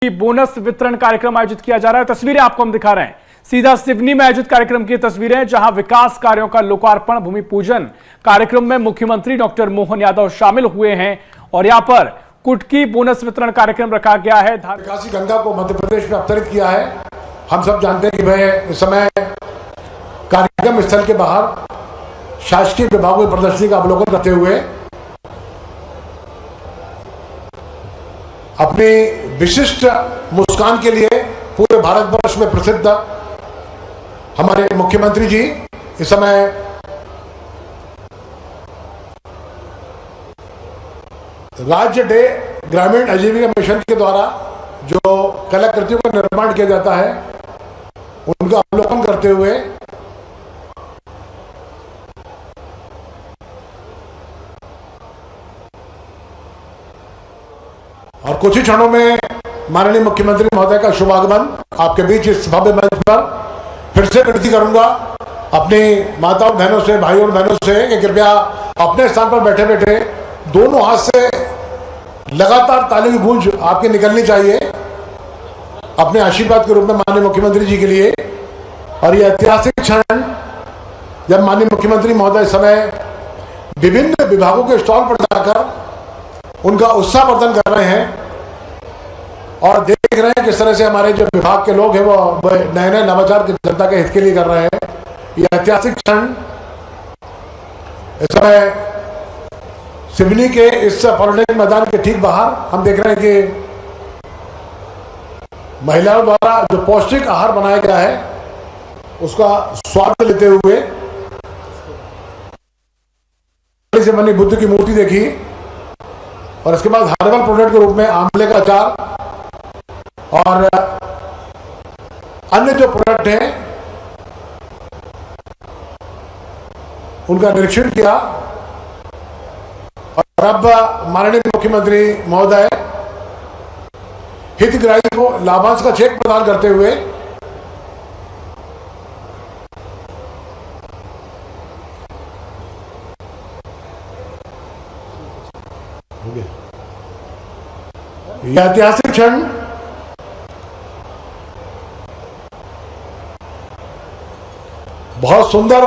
Bonus वितरण कार्यक्रम आयोजित किया जा रहा है। तस्वीरें आपको हम दिखा रहे हैं, सीधा सिवनी में आयोजित कार्यक्रम की तस्वीरें, जहां विकास कार्यों का लोकार्पण भूमि पूजन कार्यक्रम में मुख्यमंत्री डॉक्टर मोहन यादव शामिल हुए हैं और यहां पर कुटकी बोनस वितरण कार्यक्रम रखा गया है। काशी गंगा को मध्य प्रदेश में अवतरित किया है। हम सब जानते हैं कि भाई इस समय कार्यक्रम स्थल के बाहर शासकीय विभागों की प्रदर्शनी का अवलोकन करते हुए अपनी विशिष्ट मुस्कान के लिए पूरे भारतवर्ष में प्रसिद्ध हमारे मुख्यमंत्री जी इस समय राज्य डे ग्रामीण आजीविका मिशन के द्वारा जो कलाकृतियों का निर्माण किया जाता है उनका अवलोकन करते हुए और कुछ ही क्षणों में माननीय मुख्यमंत्री महोदय का शुभागमन आपके बीच इस भव्य मंच पर फिर से विनती करूंगा अपनी माताओं बहनों से, भाइयों और बहनों से कि कृपया अपने स्थान पर बैठे बैठे दोनों हाथ से लगातार ताली की गूंज आपकी निकलनी चाहिए अपने आशीर्वाद के रूप में माननीय मुख्यमंत्री जी के लिए। और यह ऐतिहासिक क्षण जब माननीय मुख्यमंत्री महोदय समय विभिन्न विभागों के स्टॉल पर जाकर उनका उत्साहवर्धन कर रहे हैं और देख रहे हैं किस तरह से हमारे जो विभाग के लोग हैं वो नए नए नवाचार की जनता के हित के लिए कर रहे हैं। यह ऐतिहासिक क्षण इस समय सिवनी के इस पॉलिटेक्निक मैदान के ठीक बाहर हम देख रहे हैं कि महिलाओं द्वारा जो पौष्टिक आहार बनाया गया है उसका स्वाद लेते हुए से बनी बुद्ध की मूर्ति देखी और इसके बाद हर्बल प्रोडक्ट के रूप में आंवले का अचार और अन्य जो प्रोडक्ट हैं उनका निरीक्षण किया। और अब माननीय मुख्यमंत्री महोदय हितग्राही को लाभांश का चेक प्रदान करते हुए यह ऐतिहासिक क्षण बहुत सुंदर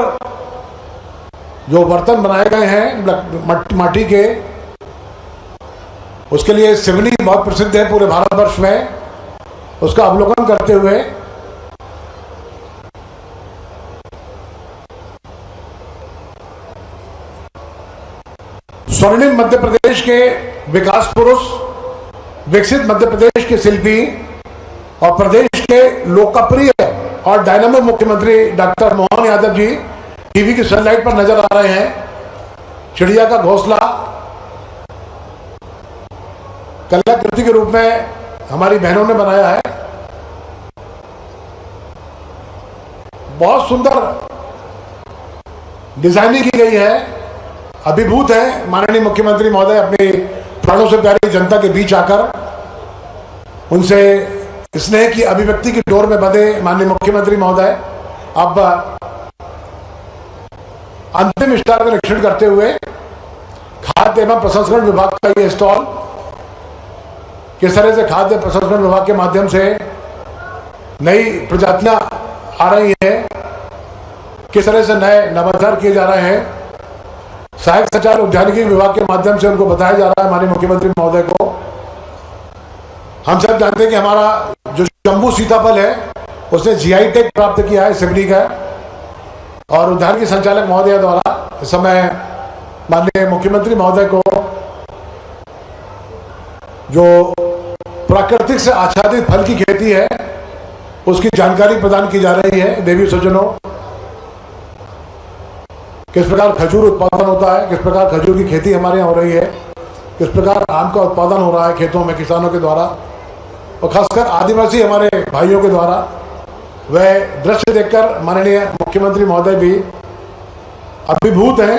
जो बर्तन बनाए गए हैं माटी के, उसके लिए सिवनी बहुत प्रसिद्ध है पूरे भारतवर्ष में। उसका अवलोकन करते हुए स्वर्णिम मध्य प्रदेश के विकास पुरुष, विकसित मध्य प्रदेश के शिल्पी और प्रदेश के लोकप्रिय और डायनामिक मुख्यमंत्री डॉक्टर मोहन यादव जी टीवी की सनलाइट पर नजर आ रहे हैं। चिड़िया का घोंसला कलाकृति के रूप में हमारी बहनों ने बनाया है। बहुत सुंदर डिजाइनिंग की गई है। अभिभूत है माननीय मुख्यमंत्री महोदय अपनी प्राणों से प्यारी जनता के बीच आकर उनसे स्नेह की अभिव्यक्ति की डोर में बंधे माननीय मुख्यमंत्री महोदय अब अंतिम स्टार का निरीक्षण करते हुए खाद्य एवं प्रसंस्करण विभाग का ये स्टॉल किस तरह से खाद्य प्रसंस्करण विभाग के माध्यम से नई प्रजातियां आ रही हैं, किस तरह से नए नवाचार किए जा रहे हैं, सहायक संचार उद्यानिकी विभाग के माध्यम से उनको बताया जा रहा है माननीय मुख्यमंत्री महोदय को। हम सब जानते हैं कि हमारा जो जम्बू सीताफल है उसने जीआई टैग प्राप्त किया है सिवनी का, और उद्यानिकी संचालक महोदय द्वारा इस समय माननीय मुख्यमंत्री महोदय को जो प्राकृतिक से आच्छादित फल की खेती है उसकी जानकारी प्रदान की जा रही है। देवी सज्जनों, किस प्रकार खजूर उत्पादन होता है, किस प्रकार खजूर की खेती हमारे यहाँ हो रही है, किस प्रकार आम का उत्पादन हो रहा है खेतों में किसानों के द्वारा और खासकर आदिवासी हमारे भाइयों के द्वारा, वह दृश्य देखकर माननीय मुख्यमंत्री महोदय भी अभिभूत हैं।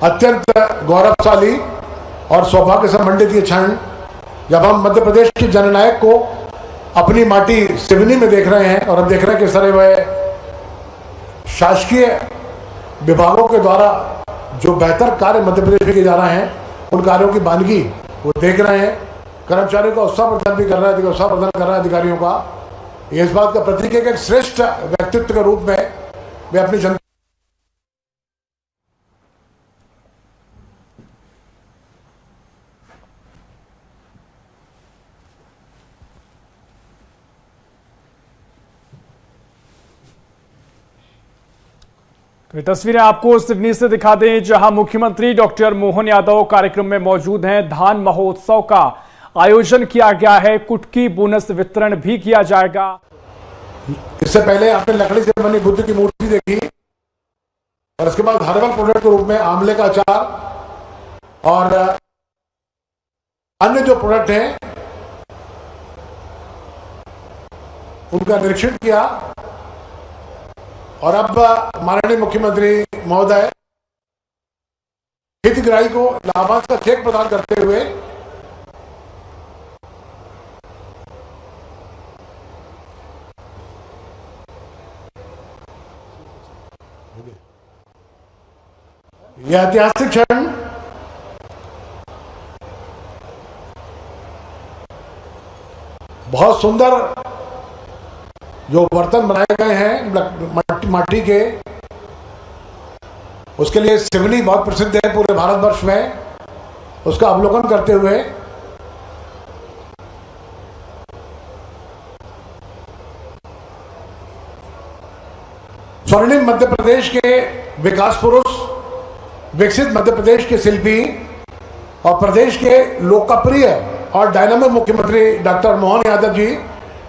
अत्यंत गौरवशाली और सौभाग्य संबंधित ये क्षण जब हम मध्य प्रदेश के जननायक को अपनी माटी सिवनी में देख रहे हैं और अब देख रहे हैं किस तरह वह शासकीय विभागों के द्वारा जो बेहतर कार्य मध्य प्रदेश में किए जा रहे हैं उन कार्यों की बानगी वो देख रहे हैं। कर्मचारियों का उत्साह प्रदान भी कर रहा है, उत्साह प्रदान कर रहा है अधिकारियों का। ये इस बात का प्रतीक है कि एक श्रेष्ठ व्यक्तित्व के रूप में वे अपनी जनता तो ये तस्वीरें आपको सिडनी से दिखा दें, जहां मुख्यमंत्री डॉक्टर मोहन यादव कार्यक्रम में मौजूद हैं। धान महोत्सव का आयोजन किया गया है, कुटकी बोनस वितरण भी किया जाएगा। इससे पहले आपने लकड़ी से बनी बुद्ध की मूर्ति देखी और उसके बाद हर्बल प्रोडक्ट के रूप में आंवले का अचार और अन्य जो प्रोडक्ट हैं उनका निरीक्षण किया। और अब माननीय मुख्यमंत्री महोदय हितग्राही को लाभांश का चेक प्रदान करते हुए यह ऐतिहासिक क्षण बहुत सुंदर जो बर्तन बनाए गए हैं माटी के, उसके लिए सिवनी बहुत प्रसिद्ध है पूरे भारतवर्ष में। उसका अवलोकन करते हुए स्वर्णिम मध्य प्रदेश के विकास पुरुष, विकसित मध्य प्रदेश के शिल्पी और प्रदेश के लोकप्रिय और डायनामिक मुख्यमंत्री डॉक्टर मोहन यादव जी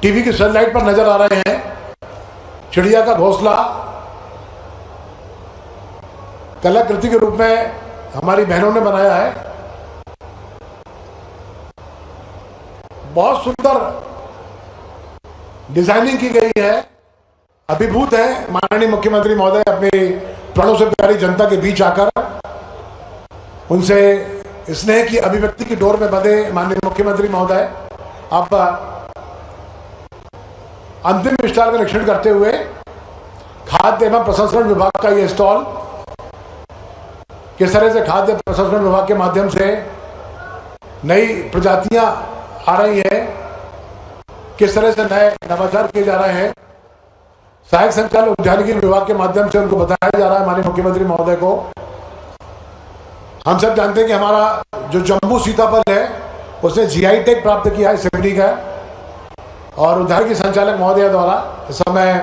टीवी की सनलाइट पर नजर आ रहे हैं। चिड़िया का घोंसला कलाकृति के रूप में हमारी बहनों ने बनाया है। बहुत सुंदर डिजाइनिंग की गई है। अभिभूत है माननीय मुख्यमंत्री महोदय अपनी प्राणों से प्यारी जनता के बीच आकर उनसे स्नेह की अभिव्यक्ति की डोर में बंधे माननीय मुख्यमंत्री महोदय आप अंतिम स्टॉल का निरीक्षण करते हुए खाद्य एवं प्रसंस्करण विभाग का यह स्टॉल किस तरह से खाद्य प्रसंस्करण विभाग के माध्यम से नई प्रजातियां आ रही हैं, किस तरह से नए नवाचार किए जा रहे हैं, सहायक संचालक उद्यानिकी विभाग के माध्यम से उनको बताया जा रहा है माननीय मुख्यमंत्री महोदय को। हम सब जानते हैं कि हमारा जो जम्बू सीताफल है उसने जीआई टैग प्राप्त किया है सिवनी का, और उद्यानिकी संचालक महोदय द्वारा इस समय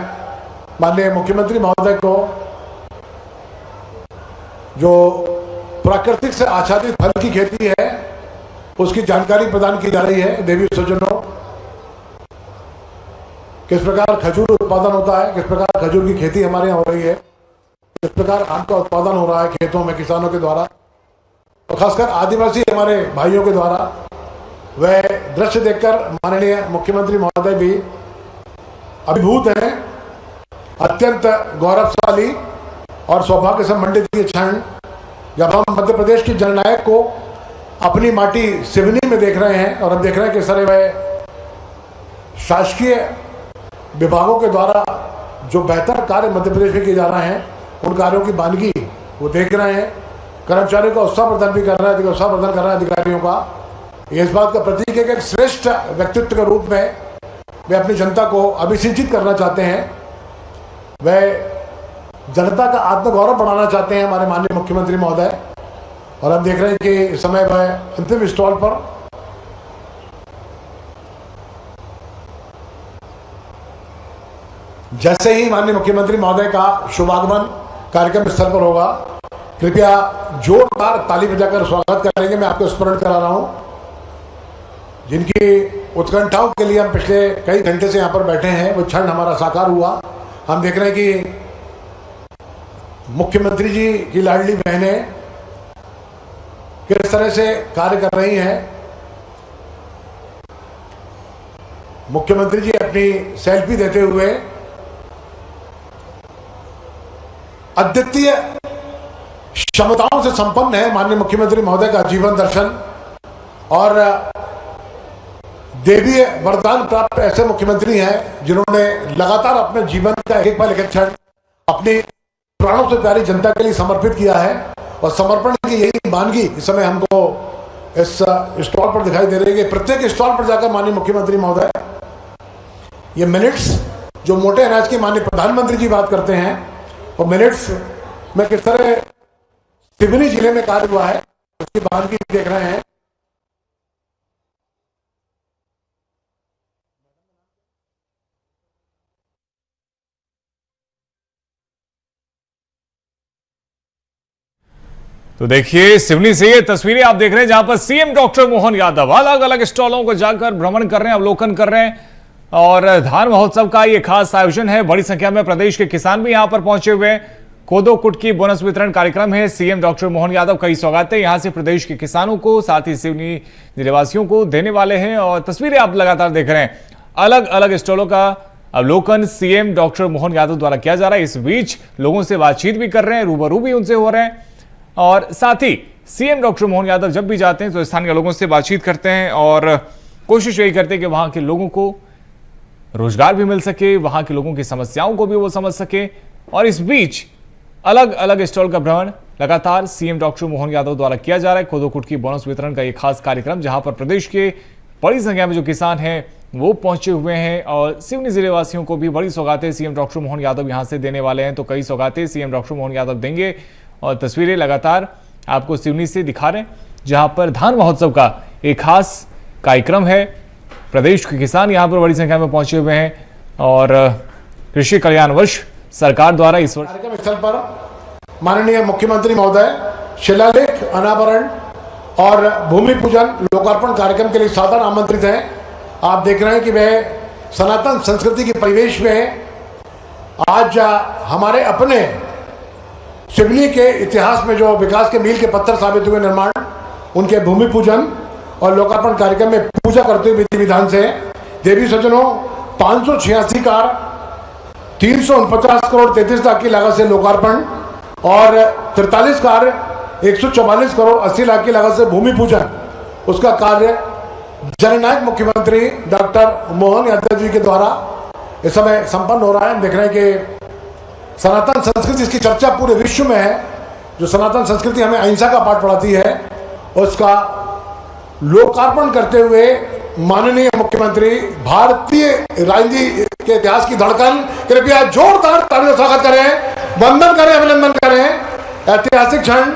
माननीय मुख्यमंत्री महोदय को जो प्राकृतिक से आच्छादित फल की खेती है उसकी जानकारी प्रदान की जा रही है। देवी सज्जनों, किस प्रकार खजूर उत्पादन होता है, किस प्रकार खजूर की खेती हमारे यहाँ हो रही है, किस प्रकार आम का उत्पादन हो रहा है खेतों में किसानों के द्वारा, और खासकर आदिवासी हमारे भाइयों के द्वारा। वह दृश्य देखकर माननीय मुख्यमंत्री महोदय भी अभिभूत हैं। अत्यंत गौरवशाली और सौभाग्य संबंधित ये क्षण जब हम मध्य प्रदेश की जननायक को अपनी माटी सिवनी में देख रहे हैं, और हम देख रहे हैं कि सर वह शासकीय विभागों के द्वारा जो बेहतर कार्य मध्य प्रदेश में किए जा रहे हैं उन कार्यों की बानगी वो देख रहे हैं। कर्मचारियों का उत्साह प्रदान भी कर रहा है, उत्साह प्रदान कर रहा है अधिकारियों का। ये इस बात का प्रतीक है कि एक श्रेष्ठ व्यक्तित्व के रूप में वे अपनी जनता को अभिसिंचित करना चाहते हैं, वह जनता का आत्मगौरव बढ़ाना चाहते हैं हमारे माननीय मुख्यमंत्री महोदय। और हम देख रहे हैं कि इस समय वह अंतिम स्टॉल पर जैसे ही माननीय मुख्यमंत्री महोदय का शुभागमन कार्यक्रम स्थल पर होगा, कृपया जोरदार ताली बजाकर स्वागत करेंगे। मैं आपको स्मरण करा रहा हूं, जिनकी उत्कंठाओं के लिए हम पिछले कई घंटे से यहाँ पर बैठे हैं, वो क्षण हमारा साकार हुआ। हम देख रहे हैं कि मुख्यमंत्री जी की लाडली बहनें किस तरह से कार्य कर रही हैं। मुख्यमंत्री जी अपनी सेल्फी देते हुए अद्वितीय क्षमताओं से संपन्न है माननीय मुख्यमंत्री महोदय का जीवन दर्शन और देवीय वरदान प्राप्त ऐसे मुख्यमंत्री हैं जिन्होंने लगातार अपने जीवन का एक पल एक क्षण अपनी प्राणों से प्यारी जनता के लिए समर्पित किया है। और समर्पण की यही वानगी इस समय हमको इस स्टॉल पर दिखाई दे रही है कि प्रत्येक स्टॉल पर जाकर माननीय मुख्यमंत्री महोदय ये मिनट्स जो मोटे अनाज की माननीय प्रधानमंत्री जी बात करते हैं और मिनट्स में किस तरह सिवनी जिले में कार्य हुआ है उसकी बात देख रहे हैं। तो देखिए सिवनी से ये तस्वीरें आप देख रहे हैं जहां पर सीएम डॉक्टर मोहन यादव अलग अलग स्टॉलों को जाकर भ्रमण कर रहे हैं, अवलोकन कर रहे हैं और धान महोत्सव का ये खास आयोजन है। बड़ी संख्या में प्रदेश के किसान भी यहां पर पहुंचे हुए हैं। कोदो कुटकी बोनस वितरण कार्यक्रम है। सीएम डॉक्टर मोहन यादव कई सौगातें यहां से प्रदेश के किसानों को साथ ही सिवनी जिलेवासियों को देने वाले हैं और तस्वीरें आप लगातार देख रहे हैं। अलग अलग स्टॉलों का अवलोकन सीएम डॉक्टर मोहन यादव द्वारा किया जा रहा है। इस बीच लोगों से बातचीत भी कर रहे हैं, रूबरू भी उनसे हो रहे हैं और साथ ही सीएम डॉक्टर मोहन यादव जब भी जाते हैं तो स्थानीय लोगों से बातचीत करते हैं और कोशिश यही करते हैं कि वहां के लोगों को रोजगार भी मिल सके, वहां के लोगों की समस्याओं को भी वो समझ सके। और इस बीच अलग अलग स्टॉल का भ्रमण लगातार सीएम डॉक्टर मोहन यादव द्वारा किया जा रहा है। कोदो कुटकी बोनस वितरण का यह खास कार्यक्रम जहां पर प्रदेश के बड़ी संख्या में जो किसान हैं वो पहुंचे हुए हैं और सिवनी जिले वासियों को भी बड़ी सौगातें सीएम डॉक्टर मोहन यादव यहां से देने वाले हैं। तो कई सौगातें सीएम डॉक्टर मोहन यादव देंगे और तस्वीरें लगातार आपको सिवनी से दिखा रहे हैं जहां पर धान महोत्सव का एक खास कार्यक्रम है। प्रदेश के किसान यहां पर बड़ी संख्या में पहुंचे हुए हैं और कृषि कल्याण वर्ष सरकार द्वारा इस वर्ष कार्यक्रम स्थल पर माननीय मुख्यमंत्री महोदय शिलालेख, अनावरण और भूमि पूजन लोकार्पण कार्यक्रम के लिए सादर आमंत्रित हैं। आप देख रहे हैं कि वह सनातन संस्कृति के परिवेश में आज हमारे अपने सिवनी के इतिहास में जो विकास के मील के पत्थर साबित हुए निर्माण उनके भूमि पूजन और लोकार्पण कार्यक्रम में पूजा करते हुए विधि विधान से देवी सज्जनों 586 कार 349 करोड़ 33 लाख की लागत से लोकार्पण और 43 कार 144 करोड़ 80 लाख की लागत से भूमि पूजन उसका कार्य जननायक मुख्यमंत्री डॉक्टर मोहन यादव जी के द्वारा इस समय संपन्न हो रहा है। हम देख रहे हैं कि सनातन संस्कृति इसकी चर्चा पूरे विश्व में है। जो सनातन संस्कृति हमें अहिंसा का पाठ पढ़ाती है उसका लोकार्पण करते हुए माननीय मुख्यमंत्री भारतीय राजनीति के इतिहास की धड़कन कृपया जोरदार तालियों से स्वागत करें, वंदन करें, अभिनंदन करें। ऐतिहासिक क्षण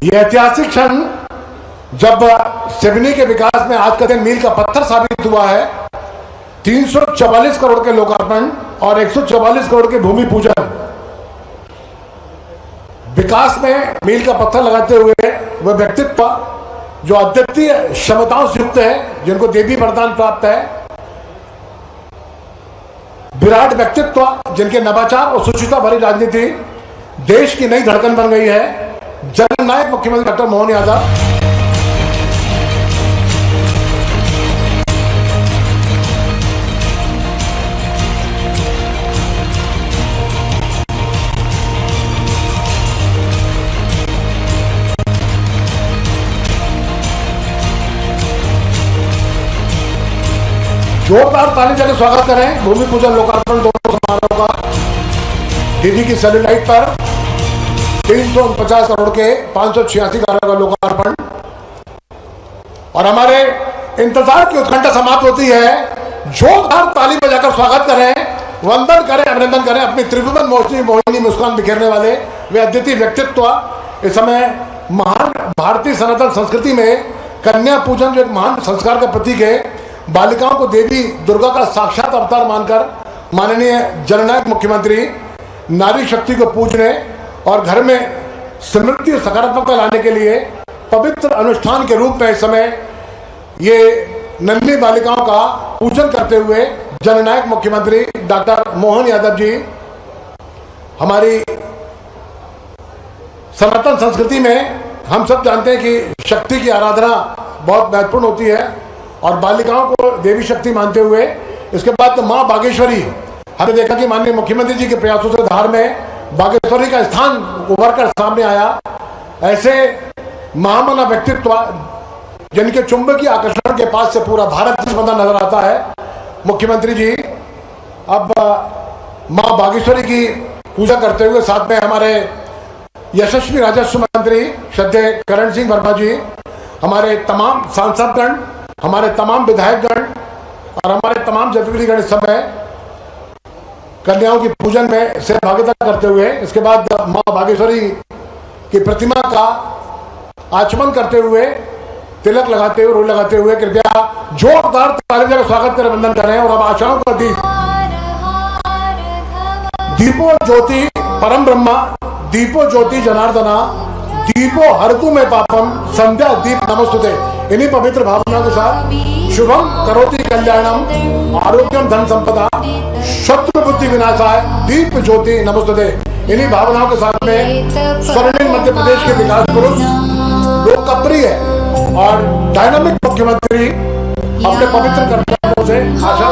यह ऐतिहासिक क्षण जब सिवनी के विकास में आज का दिन मील का पत्थर साबित हुआ है। 344 करोड़ के लोकार्पण और 144 करोड़ के भूमि पूजन विकास में मील का पत्थर लगाते हुए वह व्यक्तित्व जो अद्वितीय क्षमताओं से युक्त है, जिनको देवी वरदान प्राप्त है, विराट व्यक्तित्व जिनके नवाचार और सुचिता भरी राजनीति देश की नई धड़कन बन गई है, जननायक मुख्यमंत्री डॉक्टर मोहन यादव। जोरदार ताली जाकर स्वागत करें भूमि पूजन लोकार्पण दोनों समारोह का। दीदी की सैटेलाइट पर 349 करोड़ के 586 करोड़ का लोकार्पण और हमारे इंतजार की उत्कंठा समाप्त होती है। जोरदार ताली बजाकर स्वागत करें, वंदन करें, अभिनंदन करें अपनी त्रिभुवन मोहिनी मुस्कान बिखेरने वाले वे अद्वितीय व्यक्तित्व। इस समय महान भारतीय सनातन संस्कृति में कन्या पूजन जो एक महान संस्कार का प्रतीक है, बालिकाओं को देवी दुर्गा का साक्षात अवतार मानकर माननीय जननायक मुख्यमंत्री नारी शक्ति को पूजने और घर में समृद्धि और सकारात्मकता लाने के लिए पवित्र अनुष्ठान के रूप में इस समय ये नन्ही बालिकाओं का पूजन करते हुए जननायक मुख्यमंत्री डॉक्टर मोहन यादव जी हमारी सनातन संस्कृति में हम सब जानते हैं कि शक्ति की आराधना बहुत महत्वपूर्ण होती है और बालिकाओं को देवी शक्ति मानते हुए इसके बाद तो माँ बागेश्वरी हमने देखा कि माननीय मुख्यमंत्री जी के प्रयासों से धार में बागेश्वरी का स्थान उभर कर सामने आया। ऐसे महामना व्यक्तित्व जिनके चुंबकीय आकर्षण के पास से पूरा भारत बंधा नजर आता है। मुख्यमंत्री जी अब माँ बागेश्वरी की पूजा करते हुए साथ में हमारे यशस्वी राजस्व मंत्री श्रद्धेय करण सिंह वर्मा जी, हमारे तमाम सांसदगण, हमारे तमाम विधायकगण और हमारे तमाम जनप्रतिनिधिगण इस समय कन्याओं की पूजन में सहभागिता करते हुए, इसके बाद मां बागेश्वरी की प्रतिमा का आचमन करते हुए, तिलक लगाते हुए, रोल लगाते हुए कृपया जोरदार तालियों का स्वागत करें, वंदन करें। और अब आशाओं का दीप, दीपो ज्योति परम ब्रह्मा, दीपो ज्योति जनार्दना, दीपो हरतु में पापम, संध्या दीप नमस्तुते। इन्हीं पवित्र भावनाओं के साथ शुभम करोति कल्याणम, आरोग्यम धन संपदा, शत्रु बुद्धि विनाशाय, दीप ज्योति नमस्तुते। इन्हीं भावनाओं के साथ में स्वर्णिम मध्य प्रदेश के विकास पुरुष, लोकप्रिय और डायनामिक मुख्यमंत्री अपने पवित्र कर्तव्यों से आशा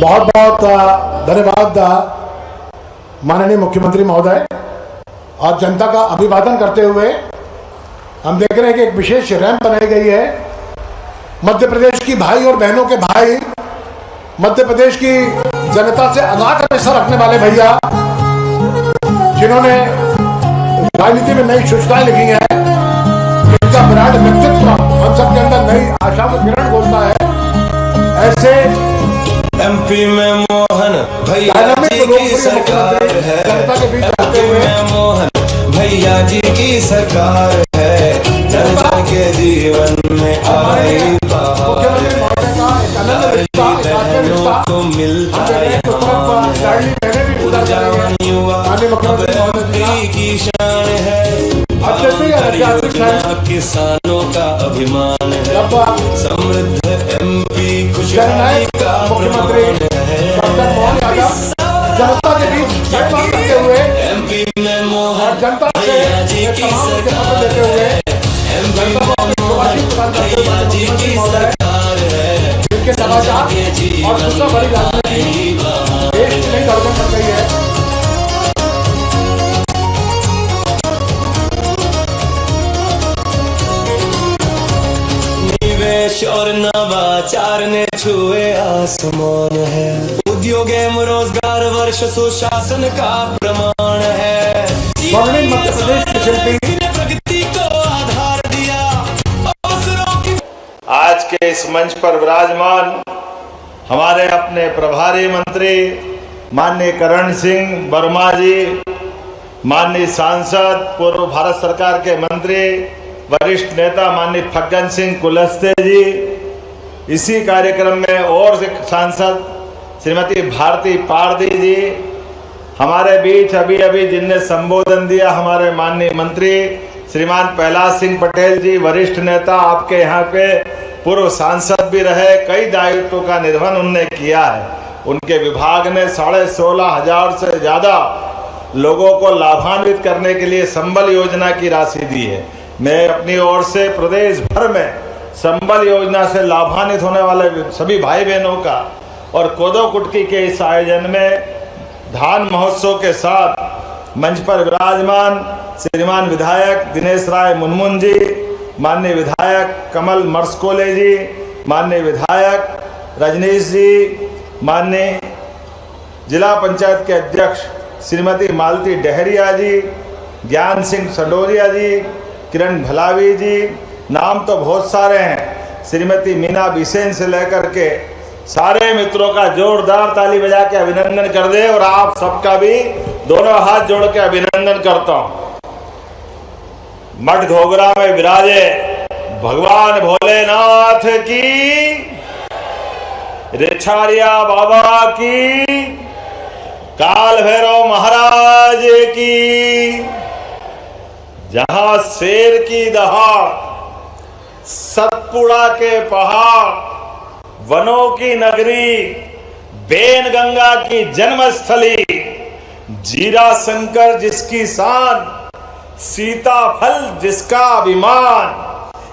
बहुत बहुत धन्यवाद माननीय मुख्यमंत्री महोदय। आज जनता का अभिवादन करते हुए हम देख रहे हैं कि एक विशेष रैंप बनाई गई है। मध्य प्रदेश की भाई और बहनों के भाई, मध्य प्रदेश की जनता से अगाध रिश्ता रखने वाले भैया, जिन्होंने राजनीति में नई सूचनाएं लिखी हैं, जिनका विराट व्यक्तित्व हम सबके अंदर नई आशा का किरण घोषता है, ऐसे एमपी में मोहन भैया जी की सरकार है, एमपी में मोहन भैया जी की सरकार है, जनता के जीवन में आई बहार, बहनों को मिलता है ऊर्जावान युवा, अब एमपी की शान है, किसानों का अभिमान है, समृद्ध एमपी खुशहाली का प्रमाण है। जनता के बीच करते हुए एमपी में मोहन जनता भैया जी की सरकार देते हुए एमपी में मोहन भैया जी की सरकार है, जिनके समाचार के और जीवन दूसरा बड़ी राजनीति देश की नई धड़कन बन गई है। निवेश और नवाचार ने छुए आसमान है, उद्योग एवं रोजगार वर्ष सुशासन का प्रमाण है, स्वर्णिम मध्य प्रदेश के शिल्पी प्रगति को आधार दिया अवसरों की। आज के इस मंच पर विराजमान हमारे अपने प्रभारी मंत्री माननीय करण सिंह वर्मा जी, माननीय सांसद, पूर्व भारत सरकार के मंत्री, वरिष्ठ नेता माननीय फग्गन सिंह कुलस्ते जी, इसी कार्यक्रम में और सांसद श्रीमती भारती पारदी जी, हमारे बीच अभी अभी जिनने संबोधन दिया हमारे माननीय मंत्री श्रीमान प्रहलाद सिंह पटेल जी, वरिष्ठ नेता, आपके यहाँ पे पूर्व सांसद भी रहे, कई दायित्वों का निर्वहन उन्होंने किया है। उनके विभाग ने 16,500 से ज़्यादा लोगों को लाभान्वित करने के लिए संबल योजना की राशि दी है। मैं अपनी ओर से प्रदेश भर में संबल योजना से लाभान्वित होने वाले सभी भाई बहनों का और कोदो कुटकी के इस आयोजन में धान महोत्सव के साथ मंच पर विराजमान श्रीमान विधायक दिनेश राय मुनमुन जी, माननीय विधायक कमल मर्सकोले जी, माननीय विधायक रजनीश जी, माननीय जिला पंचायत के अध्यक्ष श्रीमती मालती डहरिया जी, ज्ञान सिंह सडोरिया जी, किरण भलावी जी, नाम तो बहुत सारे हैं, श्रीमती मीना बिसेन से लेकर के सारे मित्रों का जोरदार ताली बजा के अभिनंदन कर दे। और आप सबका भी दोनों हाथ जोड़ के अभिनंदन करता हूं। मठ घोगरा में विराजे भगवान भोलेनाथ की, रिछारिया बाबा की, काल भैरव महाराज की, जहां शेर की दहाड़, सतपुड़ा के पहाड़, वनों की नगरी, बेन गंगा की जन्मस्थली, जीरा शंकर जिसकी शान, सीताफल जिसका अभिमान,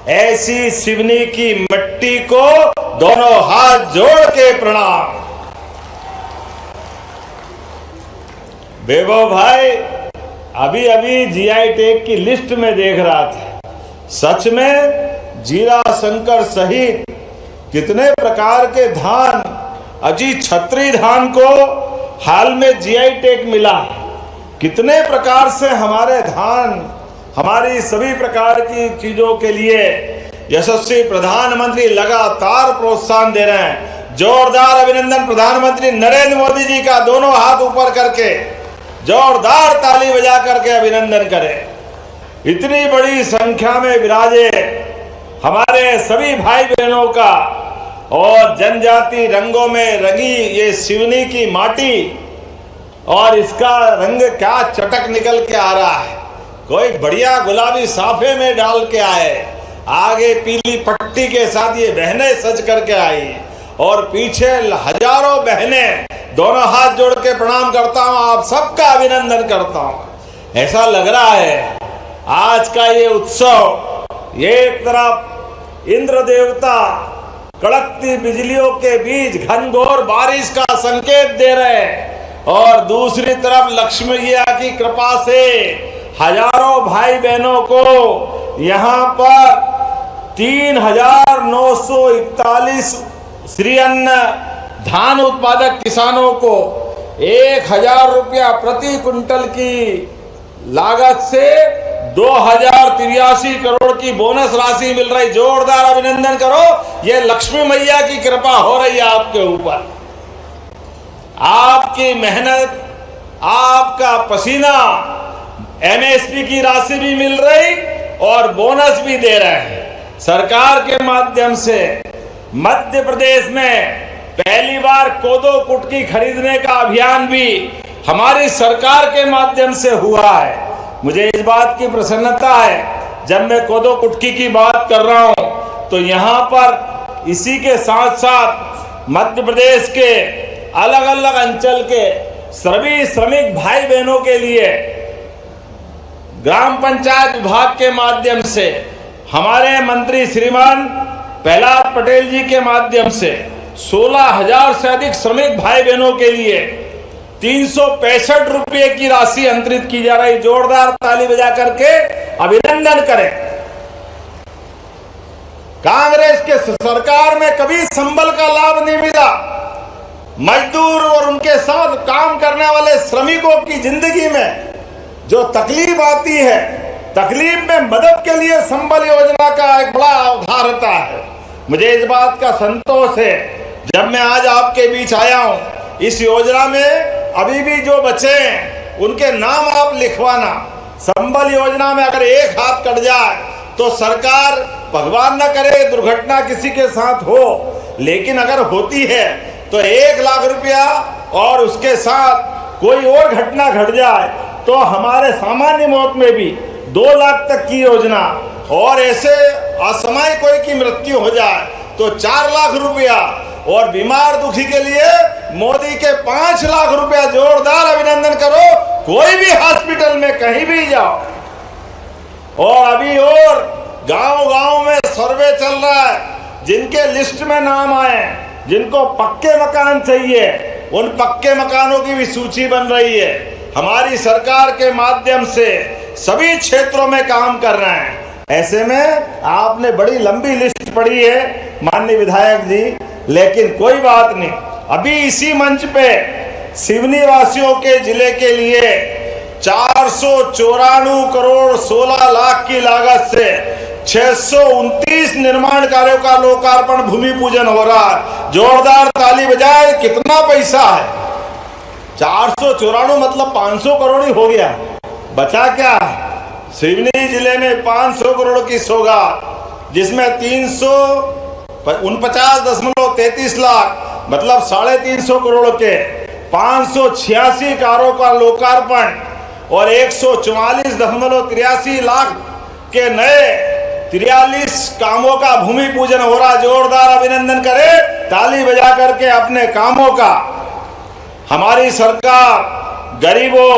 ऐसी सिवनी की मिट्टी को दोनों हाथ जोड़ के प्रणाम। वैभव भाई अभी अभी जीआई टैग की लिस्ट में देख रहा था, सच में जीरा शंकर सहित कितने प्रकार के धान, अजीत छत्री धान को हाल में जीआई टैग मिला। कितने प्रकार से हमारे धान हमारी सभी प्रकार की चीजों के लिए यशस्वी प्रधानमंत्री लगातार प्रोत्साहन दे रहे हैं। जोरदार अभिनंदन प्रधानमंत्री नरेंद्र मोदी जी का, दोनों हाथ ऊपर करके जोरदार ताली बजा करके अभिनंदन करें। इतनी बड़ी संख्या में विराजे हमारे सभी भाई बहनों का और जनजाति रंगों में रंगी ये सिवनी की माटी, और इसका रंग क्या चटक निकल के आ रहा है। कोई बढ़िया गुलाबी साफे में डाल के आए, आगे पीली पट्टी के साथ ये बहनें सज करके आई और पीछे हजारों बहनें, दोनों हाथ जोड़ के प्रणाम करता हूं, आप सबका अभिनंदन करता हूं। ऐसा लग रहा है आज का ये उत्सव, ये एक तरफ इंद्र देवता कड़कती बिजलियों के बीच घनघोर बारिश का संकेत दे रहे हैं, और दूसरी तरफ लक्ष्मी मैया की कृपा से हजारों भाई बहनों को यहाँ पर 3,941 श्री अन्न धान उत्पादक किसानों को 1,000 रुपया प्रति कुंटल की लागत से 2,083 करोड़ की बोनस राशि मिल रही। जोरदार अभिनंदन करो, ये लक्ष्मी मैया की कृपा हो रही है आपके ऊपर। आपकी मेहनत, आपका पसीना, एमएसपी की राशि भी मिल रही और बोनस भी दे रहे हैं। सरकार के माध्यम से मध्य प्रदेश में पहली बार कोदो कुटकी खरीदने का अभियान भी हमारी सरकार के माध्यम से हुआ है। मुझे इस बात की प्रसन्नता है, जब मैं कोदो कुटकी की बात कर रहा हूं तो यहाँ पर इसी के साथ साथ मध्य प्रदेश के अलग अलग अंचल के सभी श्रमिक भाई बहनों के लिए ग्राम पंचायत विभाग के माध्यम से हमारे मंत्री श्रीमान प्रहलाद पटेल जी के माध्यम से 16,000 से अधिक श्रमिक भाई बहनों के लिए 365 रुपये की राशि अंतरित की जा रही। जोरदार ताली बजा करके अभिनंदन करें। कांग्रेस के सरकार में कभी संबल का लाभ नहीं मिला। मजदूर और उनके साथ काम करने वाले श्रमिकों की जिंदगी में जो तकलीफ आती है, तकलीफ में मदद के लिए संबल योजना का एक बड़ा आधार होता है। मुझे इस बात का संतोष है, जब मैं आज आपके बीच आया हूं, इस योजना में अभी भी जो बचे हैं उनके नाम आप लिखवाना। संबल योजना में अगर एक हाथ कट जाए तो सरकार, भगवान न करे दुर्घटना किसी के साथ हो, लेकिन अगर होती है तो 1 लाख रुपया और उसके साथ कोई और घटना घट जाए तो हमारे सामान्य मौत में भी 2 लाख तक की योजना, और ऐसे असमय कोई की मृत्यु हो जाए तो 4 लाख रुपया, और बीमार दुखी के लिए मोदी के 5 लाख रुपया। जोरदार अभिनंदन करो। कोई भी हॉस्पिटल में कहीं भी जाओ, और अभी और गांव-गांव में सर्वे चल रहा है, जिनके लिस्ट में नाम आए, जिनको पक्के मकान चाहिए, उन पक्के मकानों की भी सूची बन रही है। हमारी सरकार के माध्यम से सभी क्षेत्रों में काम कर रहे हैं। ऐसे में आपने बड़ी लंबी लिस्ट पढ़ी है माननीय विधायक जी, लेकिन कोई बात नहीं, अभी इसी मंच पे सिवनी वासियों के जिले के लिए 494 करोड़ 16 लाख की लागत से 629 निर्माण कार्यों का लोकार्पण भूमि पूजन हो रहा है। जोरदार ताली बजाए। कितना पैसा है? 494 मतलब 500 करोड़ ही हो गया। बचा क्या है? सिवनी जिले में 500 करोड़ की सौगात, जिसमें 349.33 लाख मतलब 350 करोड़ के 586 कारों का लोकार्पण और 144.83 लाख के नए 43 कामों का भूमि पूजन हो रहा। जोरदार अभिनंदन करें ताली बजा करके अपने कामों का। हमारी सरकार गरीबों,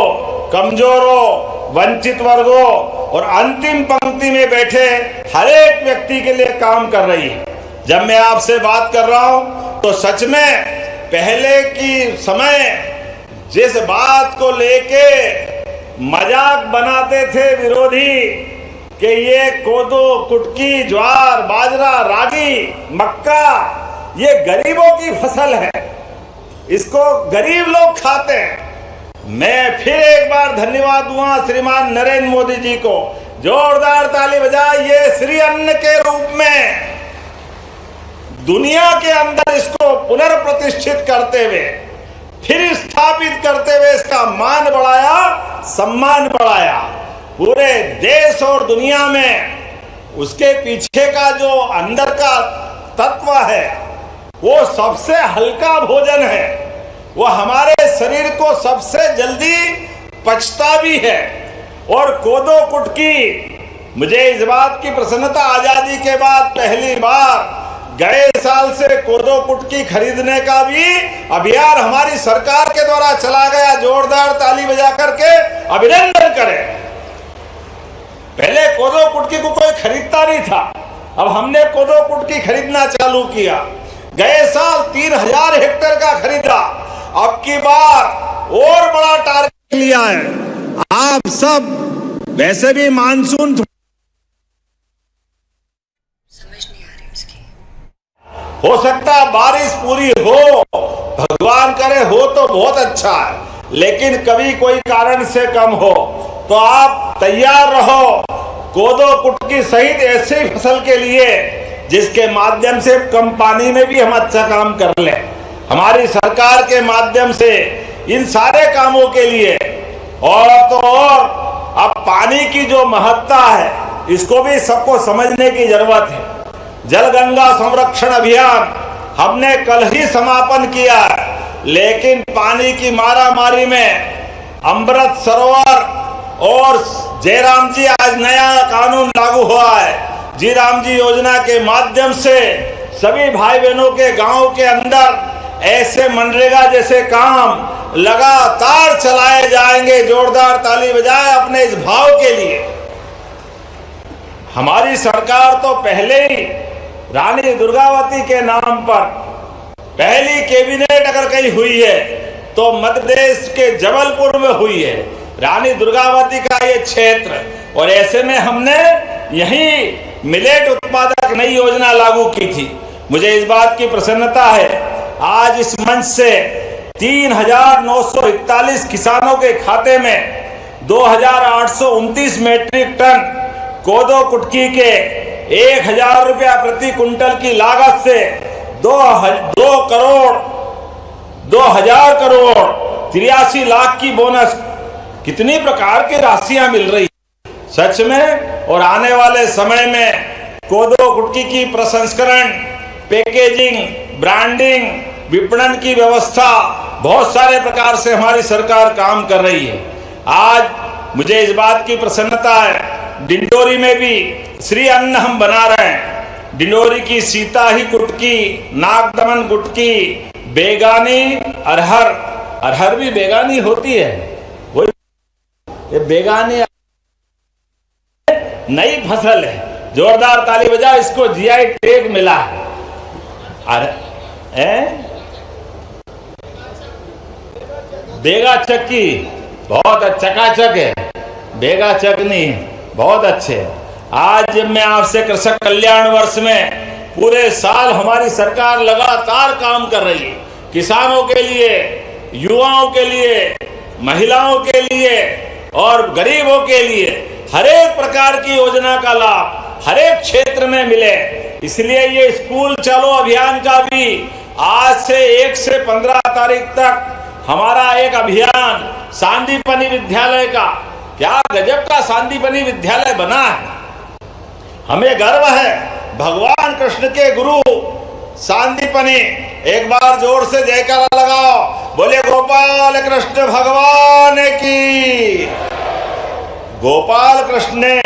कमजोरों, वंचित वर्गों और अंतिम पंक्ति में बैठे हर एक व्यक्ति के लिए काम कर रही है। जब मैं आपसे बात कर रहा हूं तो सच में पहले की समय जिस बात को लेके मजाक बनाते थे विरोधी कि ये कोदो, कुटकी, ज्वार, बाजरा, रागी, मक्का ये गरीबों की फसल है, इसको गरीब लोग खाते हैं। मैं फिर एक बार धन्यवाद दूंगा श्रीमान नरेंद्र मोदी जी को, जोरदार ताली बजाए। ये श्री अन्न के रूप में दुनिया के अंदर इसको पुनर्प्रतिष्ठित करते हुए, फिर स्थापित करते हुए इसका मान बढ़ाया, सम्मान बढ़ाया। पूरे देश और दुनिया में उसके पीछे का जो अंदर का तत्व है वो सबसे हल्का भोजन है, वो हमारे शरीर को सबसे जल्दी पचता भी है। और कोदो कुटकी, मुझे इस बात की प्रसन्नता, आजादी के बाद पहली बार गए साल से कोदो कुटकी खरीदने का भी अभियान हमारी सरकार के द्वारा चला गया। जोरदार ताली बजा करके अभिनंदन करें। पहले कोदो कुटकी को कोई खरीदता नहीं था, अब हमने कोदो कुटकी खरीदना चालू किया। गए साल 3000 हेक्टेयर का खरीदा, अब की बार और बड़ा टारगेट लिया है। आप सब वैसे भी मानसून हो सकता है बारिश पूरी हो, भगवान करे हो तो बहुत अच्छा है, लेकिन कभी कोई कारण से कम हो तो आप तैयार रहो कोदो कुटकी सहित ऐसे फसल के लिए जिसके माध्यम से कम पानी में भी हम अच्छा काम कर लें। हमारी सरकार के माध्यम से इन सारे कामों के लिए और तो और अब पानी की जो महत्ता है इसको भी सबको समझने की जरूरत है। जल गंगा संरक्षण अभियान हमने कल ही समापन किया है, लेकिन पानी की मारामारी में अमृत सरोवर और जयराम जी आज नया कानून लागू हुआ है। जी राम जी योजना के माध्यम से सभी भाई बहनों के गांव के अंदर ऐसे मनरेगा जैसे काम लगातार चलाए जाएंगे। जोरदार ताली बजाए अपने इस भाव के लिए। हमारी सरकार तो पहले ही रानी दुर्गावती के नाम पर पहली कैबिनेट अगर कहीं हुई है तो मध्य प्रदेश के जबलपुर में हुई है, रानी दुर्गावती का ये क्षेत्र। और ऐसे में हमने यही मिलेट उत्पादक नई योजना लागू की थी। मुझे इस बात की प्रसन्नता है आज इस मंच से 3941 किसानों के खाते में 2829 मीट्रिक टन कोदो कुटकी के 1000 रुपया प्रति कुंटल की लागत से 2000 करोड़ 83 लाख की बोनस, कितनी प्रकार की राशियां मिल रही सच में। और आने वाले समय में कोदो कुटकी की प्रसंस्करण, पैकेजिंग, ब्रांडिंग, विपणन की व्यवस्था बहुत सारे प्रकार से हमारी सरकार काम कर रही है। आज मुझे इस बात की प्रसन्नता है डिंडोरी में भी श्री अन्न हम बना रहे हैं। डिंडोरी की सीता ही कुटकी, नागदमन कुटकी, बेगानी अरहर, अरहर भी बेगानी होती है, वही ये बेगानी नई फसल है। जोरदार ताली बजा, इसको जीआई टैग मिला है। बेगा चक्की बहुत चकाचक है, बेगा चक नहीं, बहुत अच्छे। आज जब मैं आपसे कृषक कल्याण वर्ष में पूरे साल हमारी सरकार लगातार काम कर रही है, किसानों के लिए, युवाओं के लिए, महिलाओं के लिए और गरीबों के लिए हर एक प्रकार की योजना का लाभ हर एक क्षेत्र में मिले। इसलिए ये स्कूल चलो अभियान का भी आज से 1 से 15 तारीख तक हमारा एक अभियान सांदीपनी विद्यालय का, क्या गजब का सांदीपनी विद्यालय बना है। हमें गर्व है भगवान कृष्ण के गुरु सांदीपनी। एक बार जोर से जयकारा लगाओ, बोले गोपाल कृष्ण भगवान की। गोपाल कृष्ण ने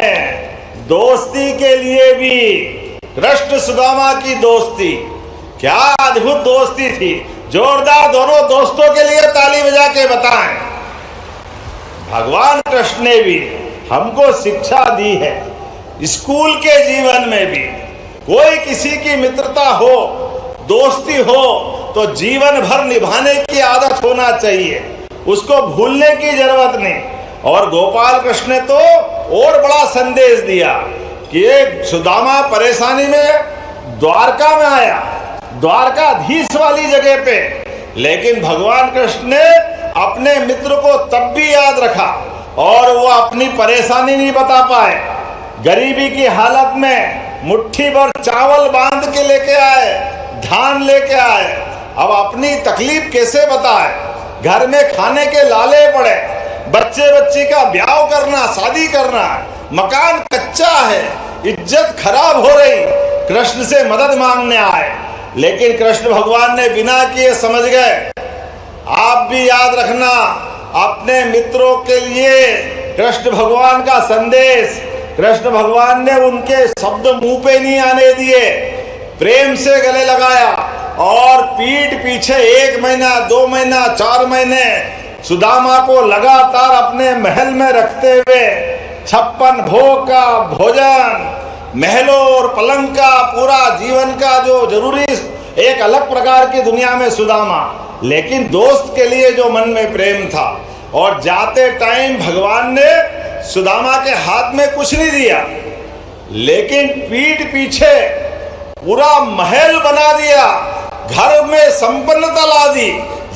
दोस्ती के लिए भी कृष्ण सुदामा की दोस्ती, क्या अद्भुत दोस्ती थी। जोरदार दोनों दोस्तों के लिए ताली बजा के बताएं। भगवान कृष्ण ने भी हमको शिक्षा दी है, स्कूल के जीवन में भी कोई किसी की मित्रता हो, दोस्ती हो तो जीवन भर निभाने की आदत होना चाहिए। उसको भूलने की जरूरत नहीं। और गोपाल कृष्ण ने तो और बड़ा संदेश दिया कि एक सुदामा परेशानी में द्वारका में आया, द्वारकाधीश वाली जगह पे, लेकिन भगवान कृष्ण ने अपने मित्र को तब भी याद रखा और वो अपनी परेशानी नहीं बता पाए। गरीबी की हालत में मुट्ठी भर चावल बांध के लेके आए, धान लेके आए, अब अपनी तकलीफ कैसे बताए। घर में खाने के लाले पड़े, बच्चे बच्ची का ब्याह करना, शादी करना, मकान कच्चा है, इज्जत खराब हो रही, कृष्ण से मदद मांगने आए। लेकिन कृष्ण भगवान ने बिना किए समझ गए। आप भी याद रखना, अपने मित्रों के लिए कृष्ण भगवान का संदेश, कृष्ण भगवान ने उनके शब्द मुंह पे नहीं आने दिए, प्रेम से गले लगाया और पीठ पीछे 1 महीना, 2 महीना, 4 महीने सुदामा को लगातार अपने महल में रखते हुए 56 भोग का भोजन, महलों और पलंग का पूरा जीवन का जो जरूरी, एक अलग प्रकार की दुनिया में सुदामा, लेकिन दोस्त के लिए जो मन में प्रेम था। और जाते टाइम भगवान ने सुदामा के हाथ में कुछ नहीं दिया, लेकिन पीठ पीछे पूरा महल बना दिया, घर में संपन्नता ला दी।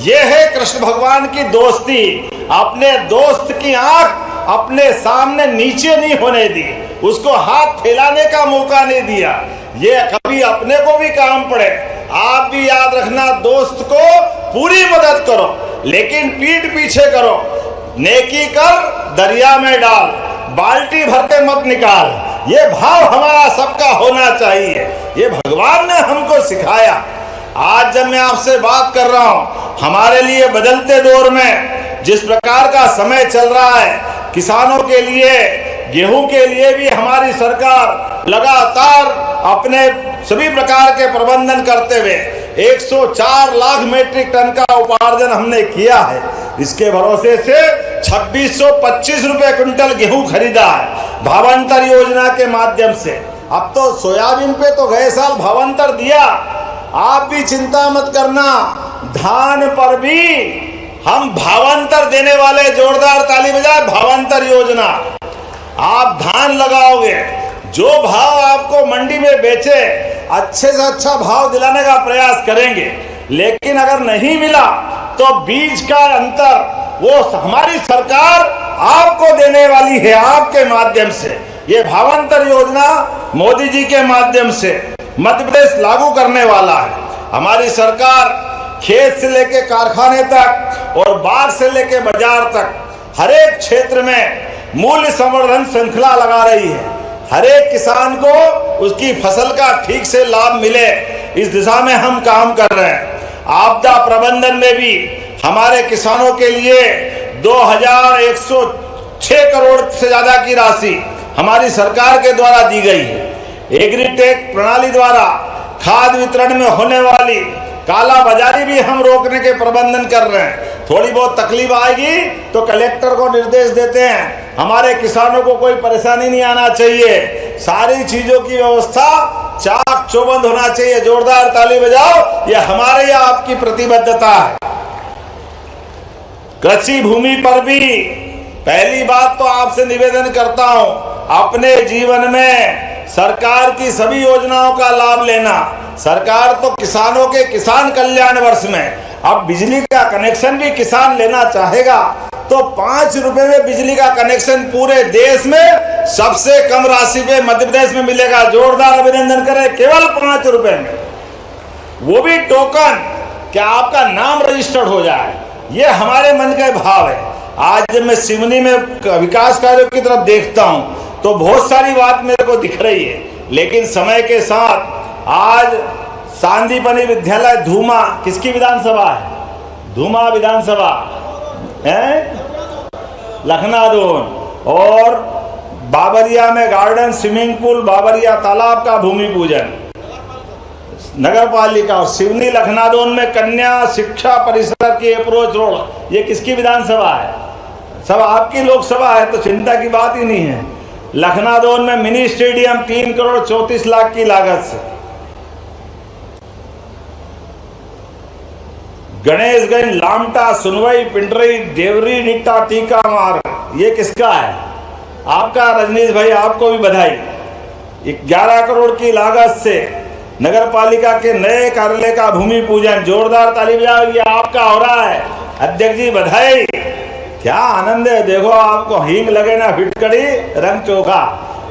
यह है कृष्ण भगवान की दोस्ती। अपने दोस्त की आंख अपने सामने नीचे नहीं होने दी, उसको हाथ फैलाने का मौका नहीं दिया। ये कभी अपने को भी काम पड़े, आप भी याद रखना, दोस्त को पूरी मदद करो, लेकिन पीठ पीछे करो। नेकी कर दरिया में डाल, बाल्टी भर के मत निकाल। ये भाव हमारा सबका होना चाहिए, ये भगवान ने हमको सिखाया। आज जब मैं आपसे बात कर रहा हूं, हमारे लिए बदलते दौर में जिस प्रकार का समय चल रहा है, किसानों के लिए, गेहूं के लिए भी हमारी सरकार लगातार अपने सभी प्रकार के प्रबंधन करते हुए 104 लाख मीट्रिक टन का उपार्जन हमने किया है। इसके भरोसे से 2625 रुपए क्विंटल गेहूं खरीदा है भावांतर योजना के माध्यम से। अब तो सोयाबीन पे तो गए साल भावांतर दिया, आप भी चिंता मत करना, धान पर भी हम भावांतर देने वाले। जोरदार ताली बजाए, भावांतर योजना। आप धान लगाओगे, जो भाव आपको मंडी में बेचे, अच्छे से अच्छा भाव दिलाने का प्रयास करेंगे। लेकिन अगर नहीं मिला तो बीज का अंतर वो हमारी सरकार आपको देने वाली है, आपके माध्यम से। ये भावांतर योजना मोदी जी के माध्यम से मध्य प्रदेश लागू करने वाला है। हमारी सरकार खेत से लेके कारखाने तक और बाग से लेके बाजार तक हर एक क्षेत्र में मूल्य संवर्धन श्रृंखला लगा रही है। हर एक किसान को उसकी फसल का ठीक से लाभ मिले, इस दिशा में हम काम कर रहे हैं। आपदा प्रबंधन में भी हमारे किसानों के लिए 2106 करोड़ से ज्यादा की राशि हमारी सरकार के द्वारा दी गई है। एग्रीटेक प्रणाली द्वारा खाद वितरण में होने वाली काला बाजारी भी हम रोकने के प्रबंधन कर रहे हैं। थोड़ी बहुत तकलीफ आएगी तो कलेक्टर को निर्देश देते हैं, हमारे किसानों को कोई परेशानी नहीं आना चाहिए, सारी चीजों की व्यवस्था चाक चौबंद होना चाहिए। जोरदार ताली बजाओ, ये हमारे या आपकी प्रतिबद्धता है। कृषि भूमि पर भी पहली बात तो आपसे निवेदन करता हूं, अपने जीवन में सरकार की सभी योजनाओं का लाभ लेना। सरकार तो किसानों के किसान कल्याण वर्ष में अब बिजली का कनेक्शन भी किसान लेना चाहेगा तो 5 रुपए में बिजली का कनेक्शन पूरे देश में सबसे कम राशि पे मध्य प्रदेश में मिलेगा। जोरदार अभिनंदन करें, केवल 5 रुपए में, वो भी टोकन, क्या आपका नाम रजिस्टर्ड हो जाए। ये हमारे मन का भाव है। आज जब मैं सिवनी में विकास कार्यों की तरफ देखता हूं तो बहुत सारी बात मेरे को दिख रही है, लेकिन समय के साथ आज सांदीपनी विद्यालय धूमा किसकी विधानसभा है? धूमा विधानसभा है, लखनादोन, और बाबरिया में गार्डन, स्विमिंग पूल, बाबरिया तालाब का भूमि पूजन नगर पालिका, और सिवनी लखनादोन में कन्या शिक्षा परिसर की अप्रोच रोड, ये किसकी विधानसभा है? सब आपकी लोकसभा है, तो चिंता की बात ही नहीं है। लखनादोन में मिनी स्टेडियम 3 करोड़ 34 लाख की लागत से। गणेशगंज, लामटा, सुनवई, पिंडरी, देवरी, निट्टा, टीका मार्ग, ये किसका है? आपका रजनीश भाई, आपको भी बधाई। 11 करोड़ की लागत से नगर पालिका के नए कार्यालय का भूमि पूजन, जोरदार ताली बजाओ, ये आपका हो रहा है। अध्यक्ष जी बधाई। क्या आनंद है, देखो आपको हींग लगे ना फिटकड़ी रंग चोखा।